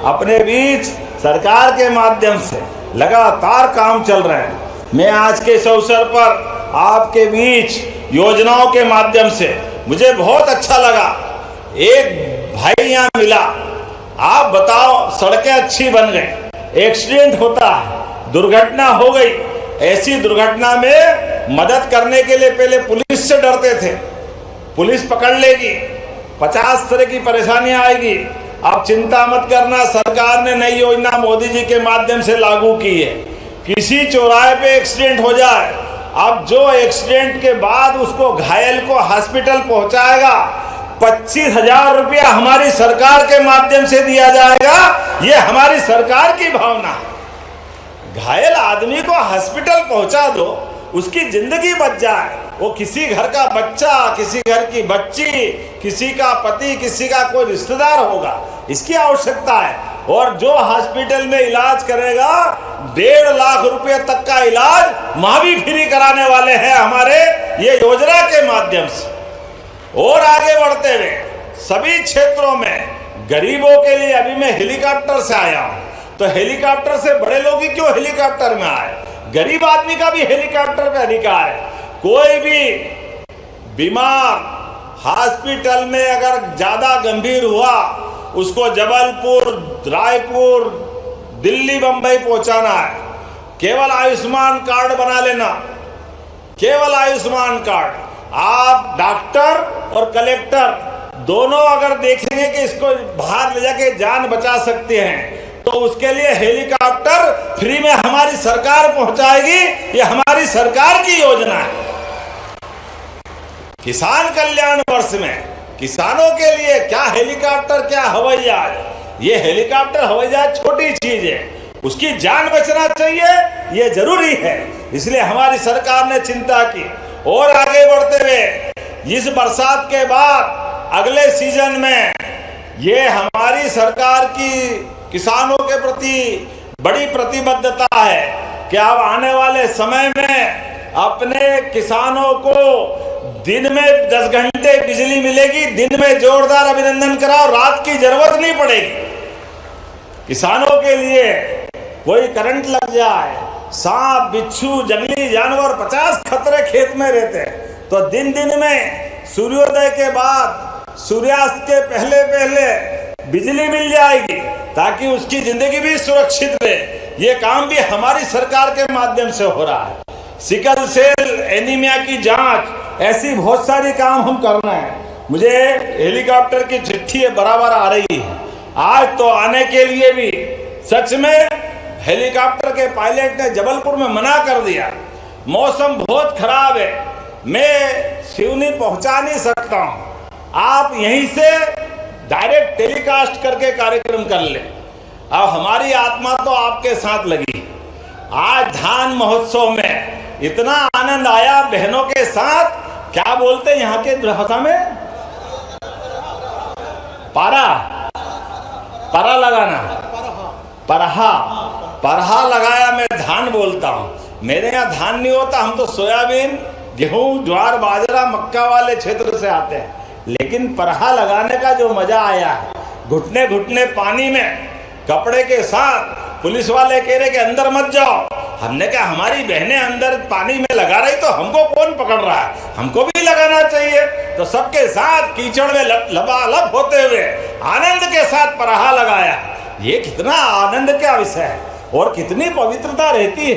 अपने बीच सरकार के माध्यम से लगातार काम चल रहे हैं। मैं आज के इस अवसर पर आपके बीच योजनाओं के माध्यम से मुझे बहुत अच्छा लगा। एक भाई यहाँ मिला, आप बताओ, सड़कें अच्छी बन गई, एक्सीडेंट होता है, दुर्घटना हो गई, ऐसी दुर्घटना में मदद करने के लिए पहले पुलिस से डरते थे, पुलिस पकड़ लेगी, 50 तरह की परेशानियां आएगी। अब चिंता मत करना, सरकार ने नई योजना मोदी जी के माध्यम से लागू की है। किसी चौराहे पे एक्सीडेंट हो जाए, अब जो एक्सीडेंट के बाद उसको घायल को हॉस्पिटल पहुंचाएगा, 25,000 रुपया हमारी सरकार के माध्यम से दिया जाएगा। ये हमारी सरकार की भावना है। घायल आदमी को हॉस्पिटल पहुंचा दो, उसकी जिंदगी बच जाए। वो किसी घर का बच्चा, किसी घर की बच्ची, किसी का पति, किसी का कोई रिश्तेदार होगा, इसकी आवश्यकता है। और जो हॉस्पिटल में इलाज करेगा, 1.5 लाख रुपए तक का इलाज वहां भी फ्री कराने वाले हैं हमारे ये योजना के माध्यम से। और आगे बढ़ते हुए सभी क्षेत्रों में गरीबों के लिए, अभी मैं हेलीकॉप्टर से आया हूं, तो हेलीकॉप्टर से बड़े लोग ही क्यों हेलीकॉप्टर में आए, गरीब आदमी का भी हेलीकॉप्टर पे अधिकार है। कोई भी बीमार हॉस्पिटल में अगर ज्यादा गंभीर हुआ, उसको जबलपुर, रायपुर, दिल्ली, बंबई पहुंचाना है, केवल आयुष्मान कार्ड बना लेना, केवल आयुष्मान कार्ड। आप डॉक्टर और कलेक्टर दोनों अगर देखेंगे कि इसको बाहर ले जाके जान बचा सकते हैं, तो उसके लिए हेलीकॉप्टर फ्री में हमारी सरकार पहुंचाएगी। ये हमारी सरकार की योजना है। किसान कल्याण वर्ष में किसानों के लिए क्या हेलीकॉप्टर, क्या हवाई जहाज। ये हेलीकॉप्टर, हवाई जहाज छोटी चीज है, उसकी जान बचना चाहिए, ये जरूरी है। इसलिए हमारी सरकार ने चिंता की। और आगे बढ़ते हुए इस बरसात के बाद अगले सीजन में ये हमारी सरकार की किसानों के प्रति बड़ी प्रतिबद्धता है कि अब आने वाले समय में अपने किसानों को दिन में 10 घंटे बिजली मिलेगी, दिन में जोरदार अभिनंदन कराओ, रात की जरूरत नहीं पड़ेगी। किसानों के लिए कोई करंट लग जाए, सांप, बिच्छू, जंगली जानवर 50 खतरे खेत में रहते हैं, तो दिन दिन में सूर्योदय के बाद, सूर्यास्त के पहले पहले बिजली मिल जाएगी, ताकि उसकी जिंदगी भी सुरक्षित रहे। ये काम भी हमारी सरकार के माध्यम से हो रहा है। सिकल सेल एनीमिया की जांच, ऐसी बहुत सारी काम हम कर रहे हैं। मुझे हेलीकॉप्टर की चिट्ठी बराबर आ रही है। आज तो आने के लिए भी सच में हेलीकॉप्टर के पायलट ने जबलपुर में मना कर दिया, मौसम बहुत खराब है, मैं सिवनी पहुंचा नहीं सकता हूं, आप यहीं से डायरेक्ट टेलीकास्ट करके कार्यक्रम कर ले। अब हमारी आत्मा तो आपके साथ लगी। आज धान महोत्सव में इतना आनंद आया बहनों के साथ, क्या बोलते हैं यहाँ के भाषा में, पारा, पारा लगाना, परहा, परहा लगाया। मैं धान बोलता हूं, मेरे यहाँ धान नहीं होता, हम तो सोयाबीन, गेहूं, ज्वार, बाजरा, मक्का वाले क्षेत्र से आते हैं। लेकिन परहा लगाने का जो मजा आया है, घुटने घुटने पानी में कपड़े के साथ, पुलिस वाले कह रहे कि अंदर मत जाओ, हमने कहा हमारी बहनें अंदर पानी में लगा रही तो हमको कौन पकड़ रहा है, हमको भी लगाना चाहिए। तो सबके साथ कीचड़ में लबालब होते हुए आनंद के साथ परहा लगाया। ये कितना आनंद का विषय है और कितनी पवित्रता रहती है।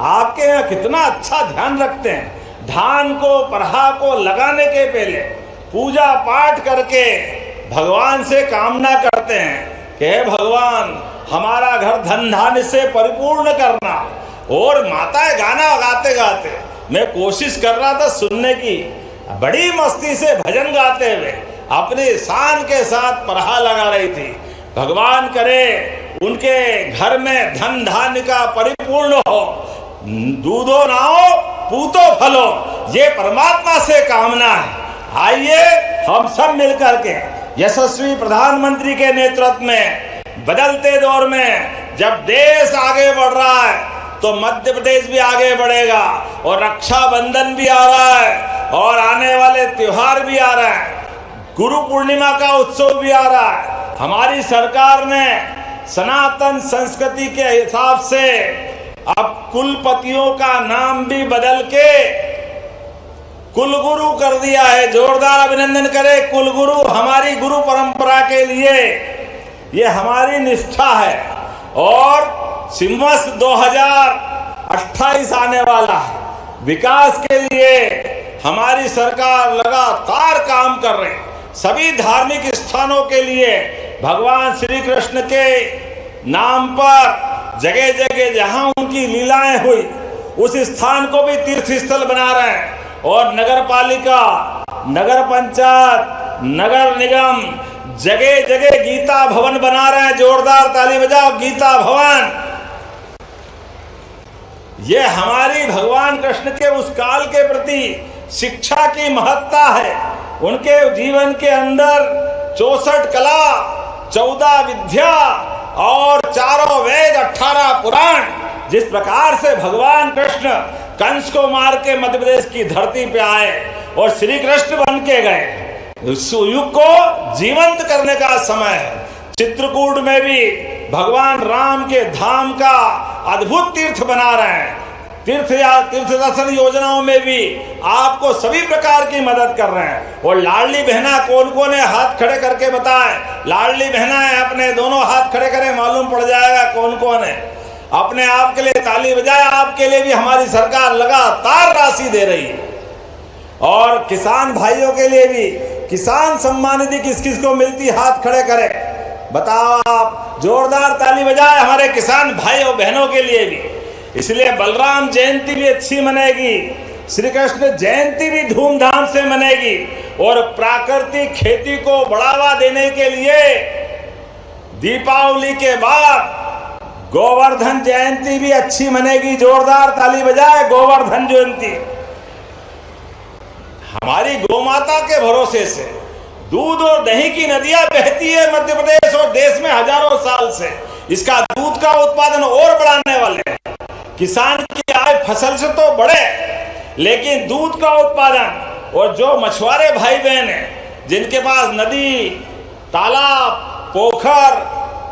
आपके यहाँ कितना अच्छा ध्यान रखते हैं। धान को, परहा को लगाने के पहले पूजा पाठ करके भगवान से कामना करते हैं कि हे भगवान, हमारा घर धन धान्य से परिपूर्ण करना। और माताएं गाना गाते गाते, मैं कोशिश कर रहा था सुनने की, बड़ी मस्ती से भजन गाते हुए अपनी शान के साथ परहा लगा रही थी। भगवान करे उनके घर में धन धान्य का परिपूर्ण हो, दूधो ना हो पूतो फलो, ये परमात्मा से कामना है। आइए हम सब मिलकर के यशस्वी प्रधानमंत्री के नेतृत्व में बदलते दौर में जब देश आगे बढ़ रहा है तो मध्य प्रदेश भी आगे बढ़ेगा, और रक्षाबंधन भी आ रहा है और आने वाले त्योहार भी आ रहे हैं, गुरु पूर्णिमा का उत्सव भी आ रहा है। हमारी सरकार ने सनातन संस्कृति के हिसाब से अब कुलपतियों का नाम भी बदल के कुलगुरु कर दिया है। जोरदार अभिनंदन करें कुलगुरु। हमारी गुरु परंपरा के लिए ये हमारी निष्ठा है, और सिंवस 2028 आने वाला है। विकास के लिए हमारी सरकार लगातार काम कर रही है। सभी धार्मिक स्थानों के लिए भगवान श्री कृष्ण के नाम पर जगह जगह जहां उनकी लीलाएं हुई उस स्थान को भी तीर्थ स्थल बना रहे हैं, और नगर पालिका, नगर पंचायत, नगर निगम जगह जगह गीता भवन बना रहे हैं। जोरदार ताली बजाओ गीता भवन। ये हमारी भगवान कृष्ण के उस काल के प्रति शिक्षा की महत्ता है। उनके जीवन के अंदर 64 कला, 14 विद्या और 4 वेद, 18 पुराण, जिस प्रकार से भगवान कृष्ण कंस को मार के मध्य प्रदेश की धरती पे आए और श्री कृष्ण बन के गए, उस युग को जीवंत करने का समय है। चित्रकूट में भी भगवान राम के धाम का अद्भुत तीर्थ बना रहे हैं। तीर्थ दर्शन योजनाओं में भी आपको सभी प्रकार की मदद कर रहे हैं। और लाडली बहना कौन कौन है, हाथ खड़े करके बताएं। लाडली बहना है, अपने दोनों हाथ खड़े करें, मालूम पड़ जाएगा कौन कौन है। अपने आप के लिए ताली बजाए। आपके लिए भी हमारी सरकार लगातार राशि दे रही है। और किसान भाइयों के लिए भी किसान सम्मान निधि किस किस को मिलती, हाथ खड़े करें, बताओ आप। जोरदार ताली बजाए हमारे किसान भाइयों बहनों के लिए भी। इसलिए बलराम जयंती भी अच्छी मनेगी, श्री कृष्ण जयंती भी धूमधाम से मनेगी, और प्राकृतिक खेती को बढ़ावा देने के लिए दीपावली के बाद गोवर्धन जयंती भी अच्छी मनेगी। जोरदार ताली बजाए गोवर्धन जयंती। हमारी गौमाता के भरोसे से दूध और दही की नदियां बहती है मध्य प्रदेश और देश में हजारों साल से। इसका दूध का उत्पादन और बढ़ाने वाले हैं। किसान की आय फसल से तो बढ़े, लेकिन दूध का उत्पादन, और जो मछुआरे भाई बहन हैं जिनके पास नदी, तालाब, पोखर,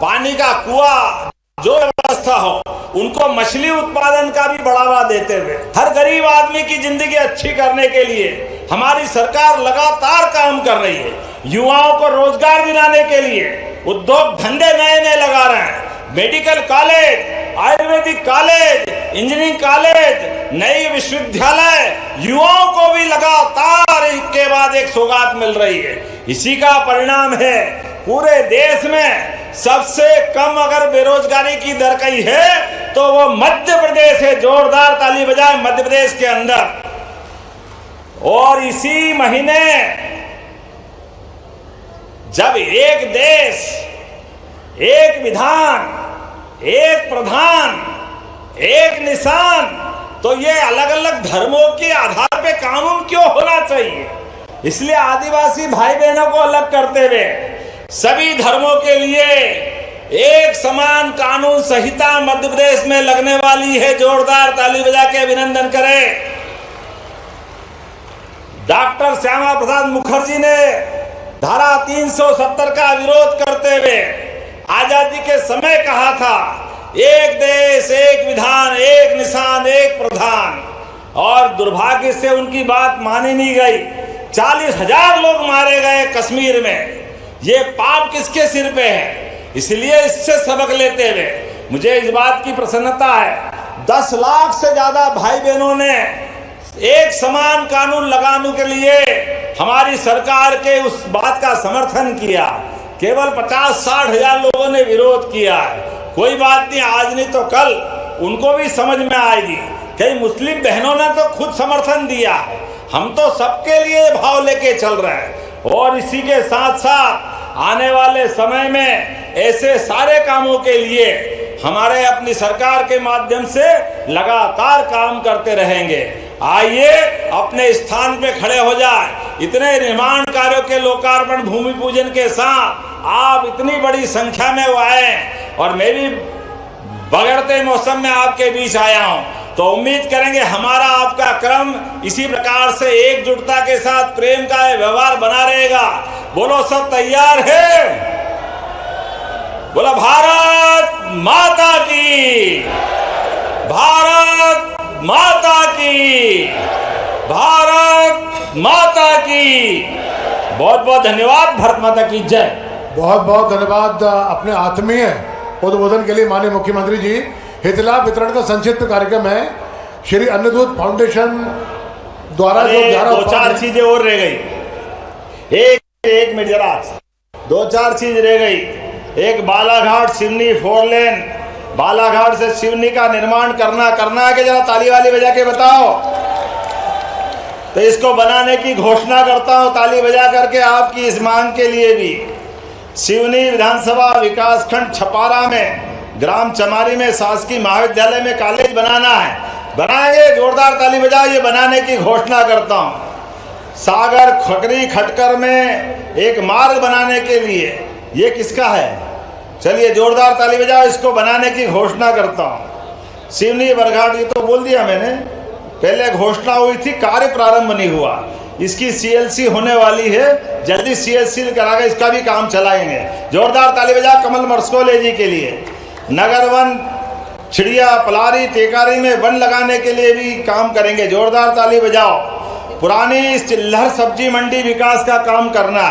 पानी का कुआं, जो व्यवस्था हो, उनको मछली उत्पादन का भी बढ़ावा देते हुए हर गरीब आदमी की जिंदगी अच्छी करने के लिए हमारी सरकार लगातार काम कर रही है। युवाओं को रोजगार दिलाने के लिए उद्योग धंधे नए नए लगा रहे हैं। Medical college, Ayurvedic college, engineering college, नई विश्वविद्यालय, युवाओं को भी लगातार एक के बाद एक सौगात मिल रही है। इसी का परिणाम है पूरे देश में सबसे कम अगर बेरोजगारी की दर कही है तो वो मध्य प्रदेश है। जोरदार ताली बजाए मध्य प्रदेश के अंदर। और इसी महीने जब एक देश, एक विधान, एक प्रधान, एक निशान, तो ये अलग अलग धर्मों के आधार पे कानून क्यों होना चाहिए? इसलिए आदिवासी भाई बहनों को अलग करते हुए सभी धर्मों के लिए एक समान कानून संहिता मध्य प्रदेश में लगने वाली है। जोरदार ताली बजा के अभिनंदन करें। डॉक्टर श्यामा प्रसाद मुखर्जी ने धारा 370 का विरोध करते हुए आजादी के समय कहा था, एक देश, एक विधान, एक निशान, एक प्रधान। और दुर्भाग्य से उनकी बात मानी नहीं गई। 40,000 लोग मारे गए कश्मीर में। ये पाप किसके सिर पे है? इसलिए इससे सबक लेते हुए मुझे इस बात की प्रसन्नता है, 10 लाख से ज्यादा भाई बहनों ने एक समान कानून लगाने के लिए हमारी सरकार के उस बात का समर्थन किया। केवल 50-60 हजार लोगों ने विरोध किया है। कोई बात नहीं, आज नहीं तो कल उनको भी समझ में आएगी। कई मुस्लिम बहनों ने तो खुद समर्थन दिया। हम तो सबके लिए भाव लेके चल रहे हैं। और इसी के साथ साथ आने वाले समय में ऐसे सारे कामों के लिए हमारे अपनी सरकार के माध्यम से लगातार काम करते रहेंगे। आइए अपने स्थान पे खड़े हो जाए। इतने निर्माण कार्यों के लोकार्पण भूमि पूजन के साथ आप इतनी बड़ी संख्या में वो आए और मैं भी बगड़ते मौसम में आपके बीच आया हूं, तो उम्मीद करेंगे हमारा आपका क्रम इसी प्रकार से एकजुटता के साथ प्रेम का व्यवहार बना रहेगा। बोलो सब तैयार है? बोला भारत माता की, भारत माता की, भारत माता की। बहुत बहुत धन्यवाद। भारत माता की जय। बहुत बहुत धन्यवाद अपने आत्मीय उद्बोधन के लिए माननीय मुख्यमंत्री जी। हितलाभ वितरण का संक्षिप्त कार्यक्रम है। श्री अन्नदूत फाउंडेशन द्वारा जो 2-4 चीजें और रह गई। एक मिनट जरा, 2-4 चीज रह गई। एक बालाघाट सिवनी 4 लेन, बालाघाट से सिवनी का निर्माण करना है कि जरा ताली वाली बजा के बताओ। तो इसको बनाने की घोषणा करता हूं ताली बजा करके आपकी इस मांग के लिए भी। सिवनी विधानसभा विकासखंड छपारा में ग्राम चमारी में शासकीय महाविद्यालय में कॉलेज बनाना है, बनाएंगे। जोरदार ताली बजाओ, ये बनाने की घोषणा करता हूं। सागर खकरी खटकर में एक मार्ग बनाने के लिए, ये किसका है? चलिए जोरदार ताली बजाओ, इसको बनाने की घोषणा करता हूं। सिवनी बरघाट, ये तो बोल दिया मैंने, पहले घोषणा हुई थी, कार्य प्रारंभ नहीं हुआ। इसकी सीएलसी होने वाली है, जल्दी सीएलसी कराकर इसका भी काम चलाएंगे। जोरदार ताली बजाओ कमल मरसकोले जी के लिए। नगर वन चिड़िया पलारी टेकारी में वन लगाने के लिए भी काम करेंगे। जोरदार ताली बजाओ। पुरानी चिल्लहर सब्जी मंडी विकास का काम करना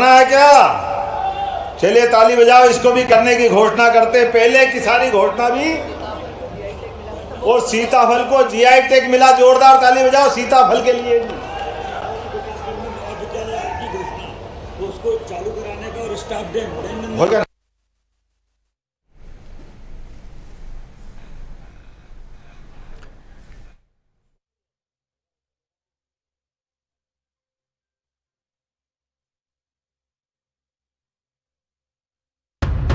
है क्या? चलिए ताली बजाओ, इसको भी करने की घोषणा करते। पहले की सारी घोषणा भी। और सीताफल को जीआई टैग मिला, जोरदार ताली बजाओ सीताफल के लिए भी। उसको चालू कराने का और स्टाफ डे हो गया।